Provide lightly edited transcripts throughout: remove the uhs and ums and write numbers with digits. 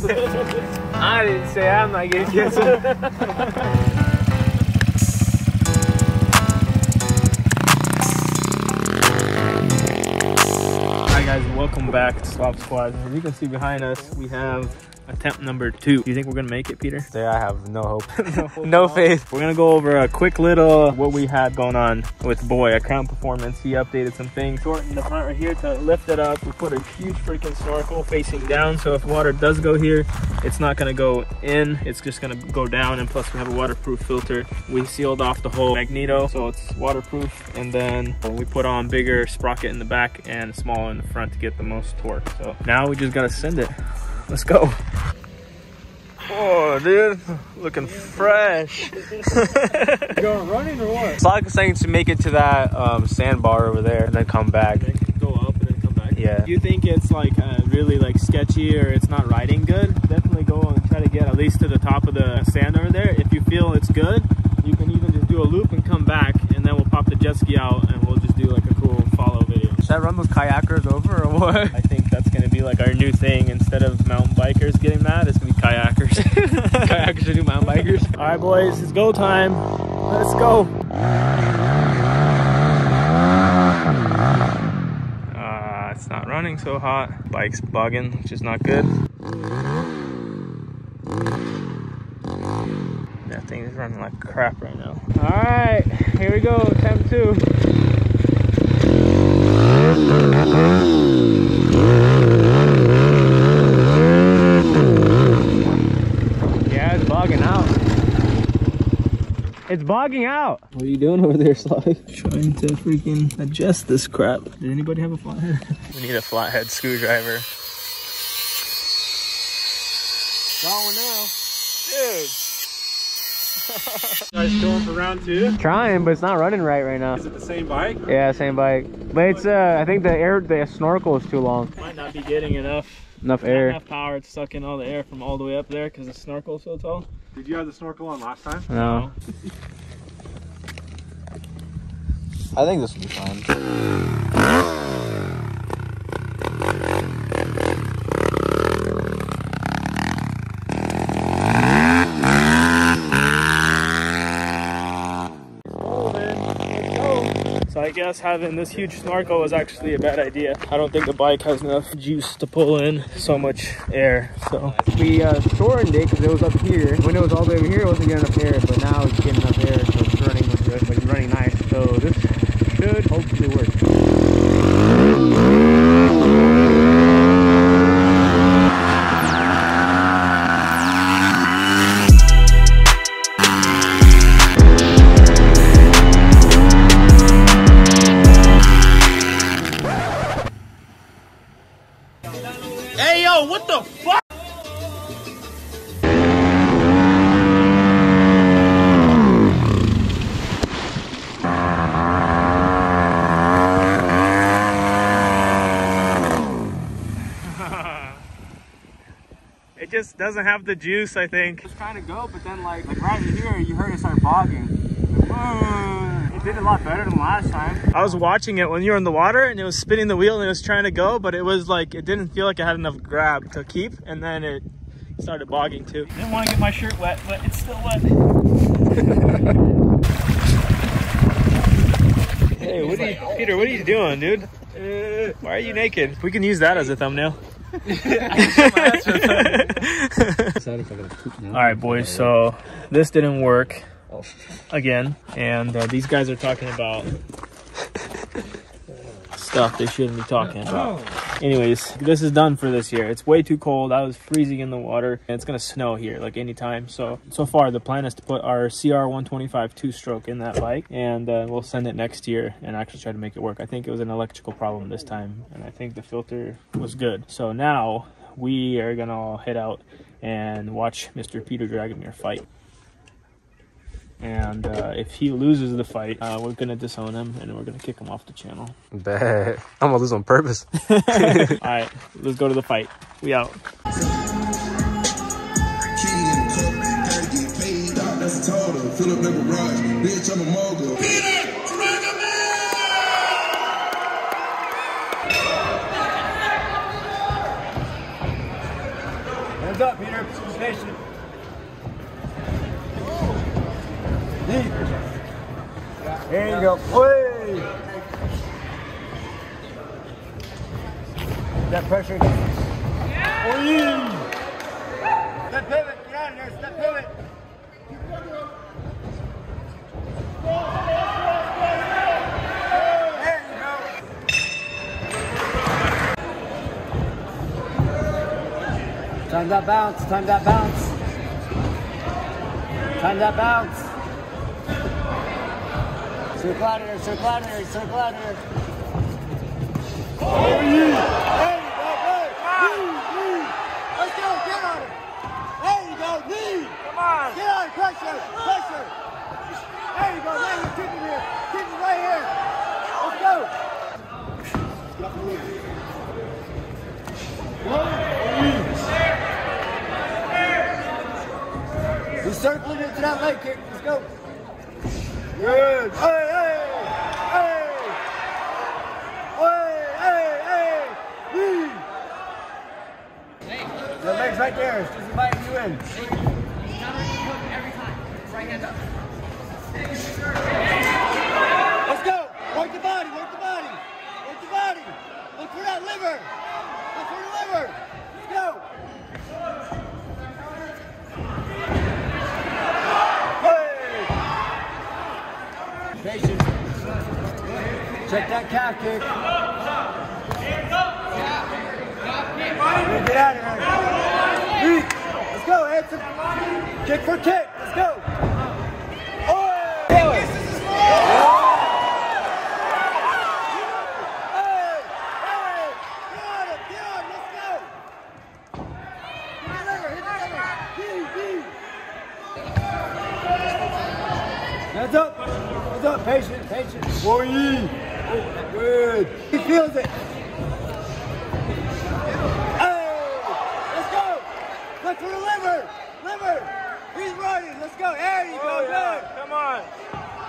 I didn't say I'm not getting canceled. Hi guys, welcome back to Swap Squad. As you can see behind us, we have attempt number 2. Do you think we're gonna make it, Peter? Today I have no hope. No faith. We're gonna go over a quick little what we had going on with Boy at Crown Performance. He updated some things. Shortened the front right here to lift it up. We put a huge freaking snorkel facing down, so if water does go here, it's not gonna go in, it's just gonna go down. And plus we have a waterproof filter. We sealed off the whole magneto so it's waterproof, and then we put on bigger sprocket in the back and smaller in the front to get the most torque. So now we just gotta send it. Let's go. Oh, dude, looking fresh. You going running or what? Slog is saying to make it to that sandbar over there and then come back. Then go up and then come back. Yeah. You think it's like really like sketchy or it's not riding good? Definitely go and try to get at least to the top of the sand over there. If you feel it's good, you can even just do a loop and come back, and then we'll pop the jet ski out and we'll just do like a cool follow video. Should I run those kayakers over or what? I think that's gonna be like our new thing. Instead of mountain bikers getting mad, it's gonna be kayakers. Kayakers should do mountain bikers. All right, boys, it's go time. Let's go. It's not running so hot. Bike's bugging, which is not good. That thing is running like crap right now. All right, here we go, attempt 2. Yeah, it's bogging out. It's bogging out. What are you doing over there, Slug? Trying to freaking adjust this crap. Did anybody have a flathead? We need a flathead screwdriver. Going now. Dude. Guys going for round 2? Trying, but it's not running right now. Is it the same bike? Yeah, same bike. But it's I think the snorkel is too long. Might not be getting enough air. Enough power to suck in all the air from all the way up there because the snorkel is so tall. Did you have the snorkel on last time? No. I think this will be fine. So I guess having this huge snorkel was actually a bad idea. I don't think the bike has enough juice to pull in so much air. So we shortened it because it was up here. When it was all the way over here, it wasn't getting enough air, but now it's getting enough air, so it's running good, but it's running nice. So this should hopefully work. hey yo, what the fuck? It just doesn't have the juice, I think. It was trying to go, but then like right here, you heard it start bogging. It did a lot better than last time. I was watching it when you were in the water and it was spinning the wheel and it was trying to go, but it was like, it didn't feel like it had enough grab to keep, and then it started bogging too. Didn't want to get my shirt wet, but it's still wet. Hey, Peter, what are you doing, dude? Why are you naked? We can use that as a thumbnail. All right, boys, so this didn't work again, and these guys are talking about stuff they shouldn't be talking about. Anyways, this is done for this year. It's way too cold. I was freezing in the water, and it's gonna snow here like anytime. So far the plan is to put our CR 125 2-stroke in that bike, and we'll send it next year and actually try to make it work. I think it was an electrical problem this time, and I think the filter was good. So now we are gonna all head out and watch Mr. Peter Dragomir fight. And if he loses the fight, we're gonna disown him and we're gonna kick him off the channel. Bet. I'm gonna lose on purpose. All right, let's go to the fight. We out. up, Peter. Patient. Deep. There you go. Way. That pressure. Yeah. Step pivot. Get out of there. Step pivot. There you go. Time that bounce. Time that bounce. Time that bounce. Circle out of here. Circle out of here. Circle out of here. Oh, yeah. There you go. Good. Knee. Let's go. Get on it. There you go. Knee. Come on. Get on it. Pressure. Pressure. There you go. Now you're kicking here. Kicking right here. Let's go. He's circling into that leg kick. Let's go. Good. Hey, hey. Hey. Hey, hey, hey. The leg's right there. It's just inviting you in. Every time. Right hand up. Let's go. Work the body. Work the body. Work the body. Look for that liver. Look for the liver. Let's go. Hey. Patience. Check that calf kick. Get out of here. Let's go, handsome. Kick for kick. Let's go. Oh! Hey! Hey! Get on it. Get on. Let's go. Hit the lever. Hit the lever. Hands up. Hands up. Patient. Patient. Boy. Oh, good. He feels it. Look for the liver! Liver! He's running! Let's go! There you go! Yeah. Good! Come on!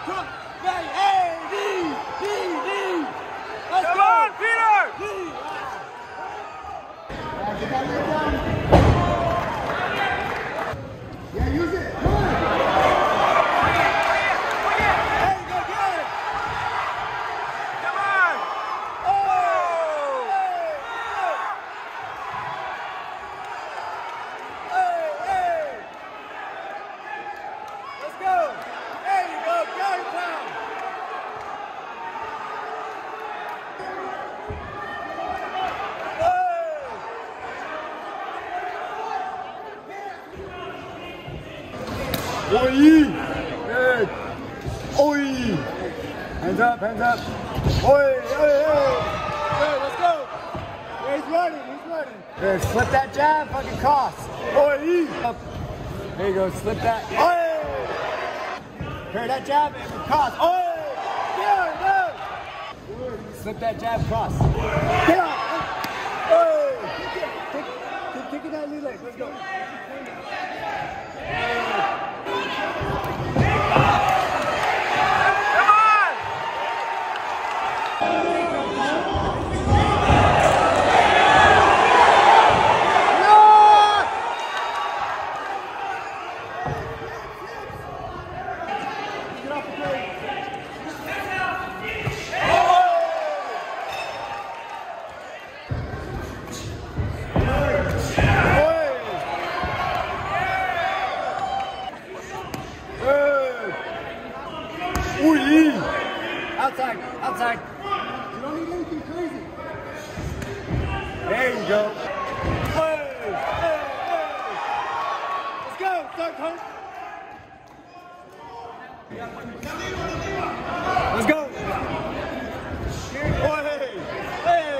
Come back! Hey! D! Let's Come go! on, Peter! D! Yeah, use it! Come on! There you go! Get on it! Come on! Oh! Let's go! There you go! Got it down! Oi! Good! Oi! Hands up, hands up! Oi! Oi! Good, let's go! Yeah, he's running, he's running! There, slip that jab, fucking cross! Oi! Up. There you go, slip that. Oi! Pair that jab and cross. Oi! Get on, go! Slip that jab, cross. Get on! Oi! Keep kicking that lead leg, let's go. Outside, outside. You don't need anything crazy. There you go. Hey, hey, hey. Let's go, start coach. Let's go. Hey, hey.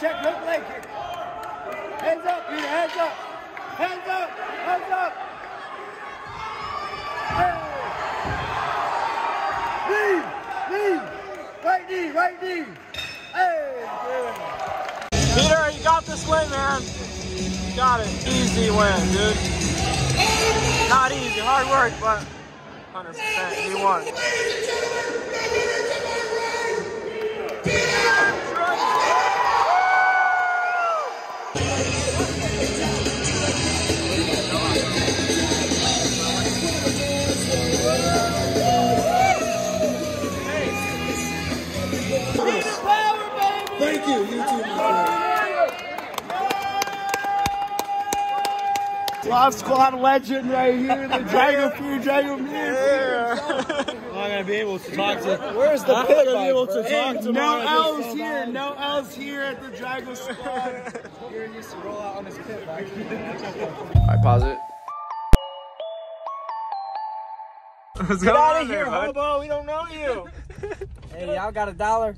check, hook leg kick. Hands up, Peter, hands up. Hands up, hands up. Hey. Knee, right knee, right knee. Hey, good. Peter, you got this win, man. You got it. Easy win, dude. Not easy, hard work, but 100%, you won. Thank you, you too, Live Squad legend right here, the Dragon Fear, Dragon Fear. I'm not gonna be able to talk to. Where's the pit? Be able to talk to. No L's here, no L's here at the Dragon Squad. You're used to roll out on his pit. Alright, pause it. Get out of here, hobo. We don't know you. Hey, y'all got $1?